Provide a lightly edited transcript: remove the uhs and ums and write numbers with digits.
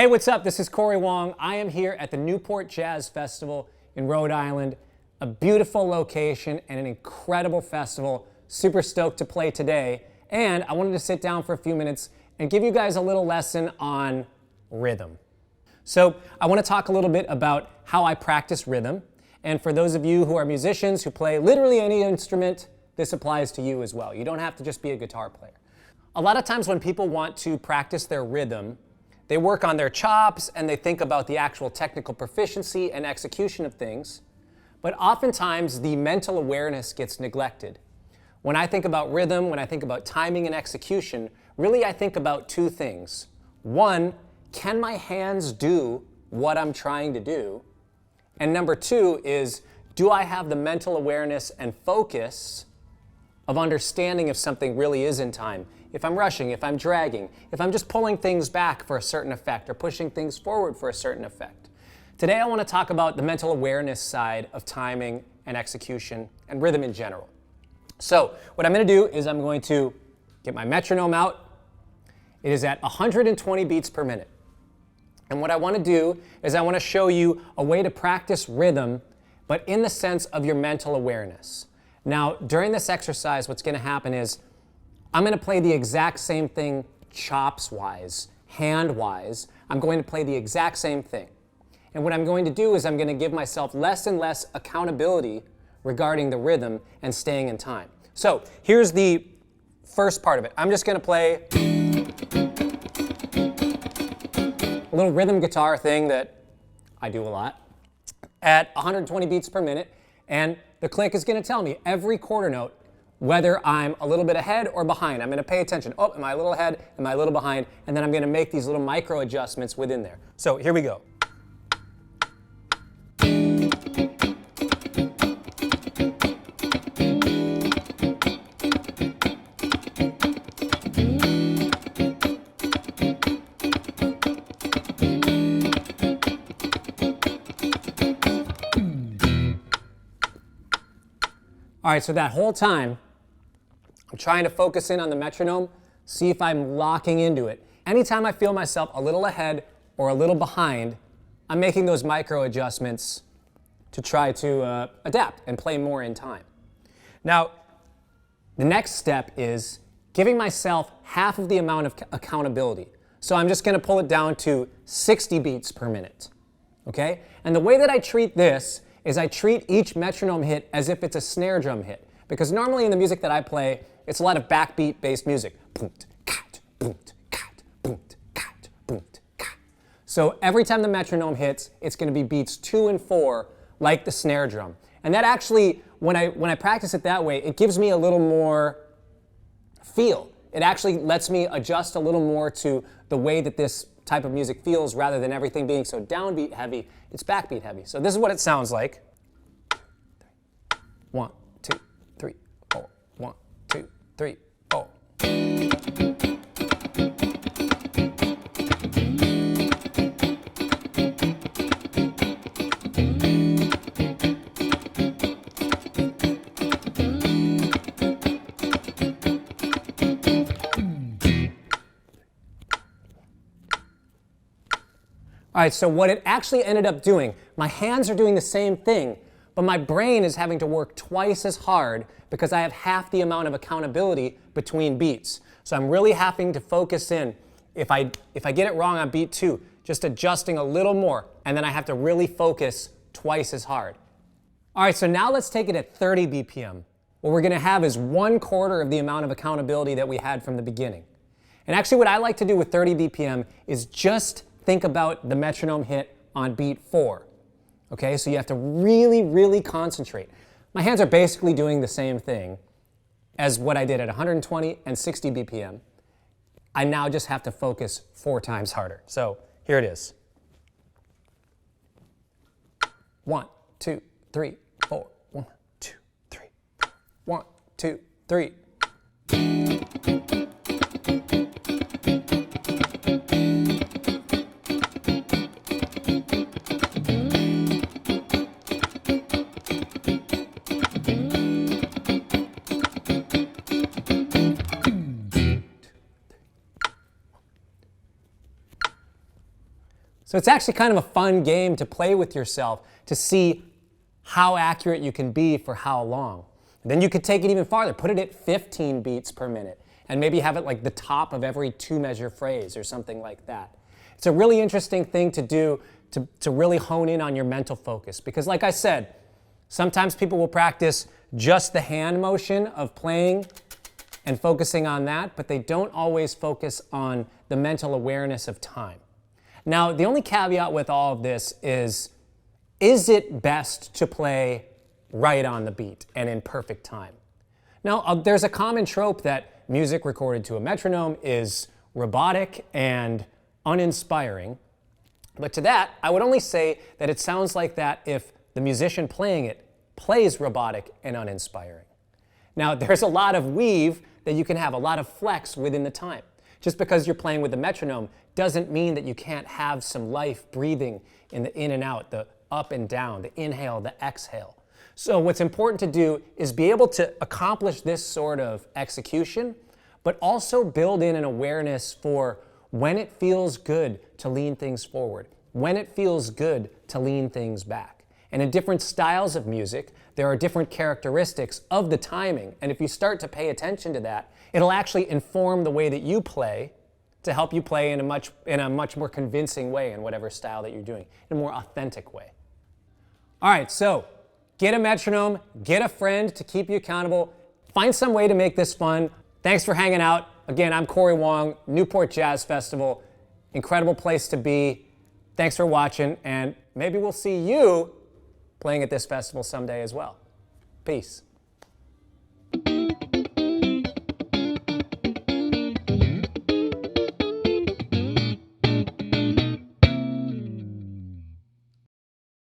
Hey, what's up? This is Cory Wong. I am here at the Newport Jazz Festival in Rhode Island. A beautiful location and an incredible festival. Super stoked to play today. And I wanted to sit down for a few minutes and give you guys a little lesson on rhythm. So I want to talk a little bit about how I practice rhythm. And for those of you who are musicians who play literally any instrument, this applies to you as well. You don't have to just be a guitar player. A lot of times when people want to practice their rhythm, they work on their chops and they think about the actual technical proficiency and execution of things, but oftentimes the mental awareness gets neglected. When I think about rhythm, when I think about timing and execution, really I think about two things. One, can my hands do what I'm trying to do? And number two is, do I have the mental awareness and focus of understanding if something really is in time? If I'm rushing, if I'm dragging, if I'm just pulling things back for a certain effect or pushing things forward for a certain effect. Today I want to talk about the mental awareness side of timing and execution and rhythm in general. So what I'm going to do is I'm going to get my metronome out. It is at 120 beats per minute. And what I want to do is I want to show you a way to practice rhythm, but in the sense of your mental awareness. Now, during this exercise, what's going to happen is I'm going to play the exact same thing chops-wise, hand-wise. I'm going to play the exact same thing. And what I'm going to do is I'm going to give myself less and less accountability regarding the rhythm and staying in time. So here's the first part of it. I'm just going to play a little rhythm guitar thing that I do a lot at 120 beats per minute. And the click is going to tell me every quarter note whether I'm a little bit ahead or behind. I'm going to pay attention. Oh, am I a little ahead? Am I a little behind? And then I'm going to make these little micro adjustments within there. So here we go. All right, so that whole time, I'm trying to focus in on the metronome, see if I'm locking into it. Anytime I feel myself a little ahead or a little behind, I'm making those micro adjustments to try to adapt and play more in time. Now, the next step is giving myself half of the amount of accountability. So I'm just going to pull it down to 60 beats per minute, okay? And the way that I treat this is I treat each metronome hit as if it's a snare drum hit. Because normally in the music that I play, it's a lot of backbeat-based music. So every time the metronome hits, it's going to be beats 2 and 4 like the snare drum. And that actually, when I practice it that way, it gives me a little more feel. It actually lets me adjust a little more to the way that this type of music feels rather than everything being so downbeat heavy, it's backbeat heavy. So this is what it sounds like. 1, 2, 3, 4. 1, 2, 3, 4. All right, so what it actually ended up doing, my hands are doing the same thing, but my brain is having to work twice as hard because I have half the amount of accountability between beats. So I'm really having to focus in. If I get it wrong on beat 2, just adjusting a little more, and then I have to really focus twice as hard. All right, so now let's take it at 30 BPM. What we're going to have is 1/4 of the amount of accountability that we had from the beginning. And actually what I like to do with 30 BPM is just think about the metronome hit on beat 4. Okay, so you have to really, really concentrate. My hands are basically doing the same thing as what I did at 120 and 60 BPM. I now just have to focus 4 times harder. So here it is. 1, 2, 3, 4. 1, 2, 3, 4. 1, 2, 3. So it's actually kind of a fun game to play with yourself to see how accurate you can be for how long. And then you could take it even farther. Put it at 15 beats per minute and maybe have it like the top of every 2-measure phrase or something like that. It's a really interesting thing to do to really hone in on your mental focus. Because like I said, sometimes people will practice just the hand motion of playing and focusing on that, but they don't always focus on the mental awareness of time. Now, the only caveat with all of this is it best to play right on the beat and in perfect time? Now, there's a common trope that music recorded to a metronome is robotic and uninspiring. But to that, I would only say that it sounds like that if the musician playing it plays robotic and uninspiring. Now, there's a lot of weave that you can have, a lot of flex within the time. Just because you're playing with the metronome doesn't mean that you can't have some life breathing in the in and out, the up and down, the inhale, the exhale. So what's important to do is be able to accomplish this sort of execution, but also build in an awareness for when it feels good to lean things forward, when it feels good to lean things back. And in different styles of music, there are different characteristics of the timing. And if you start to pay attention to that, it'll actually inform the way that you play to help you play in a much more convincing way in whatever style that you're doing, in a more authentic way. All right, so get a metronome, get a friend to keep you accountable, find some way to make this fun. Thanks for hanging out. Again, I'm Cory Wong, Newport Jazz Festival. Incredible place to be. Thanks for watching, and maybe we'll see you playing at this festival someday as well. Peace.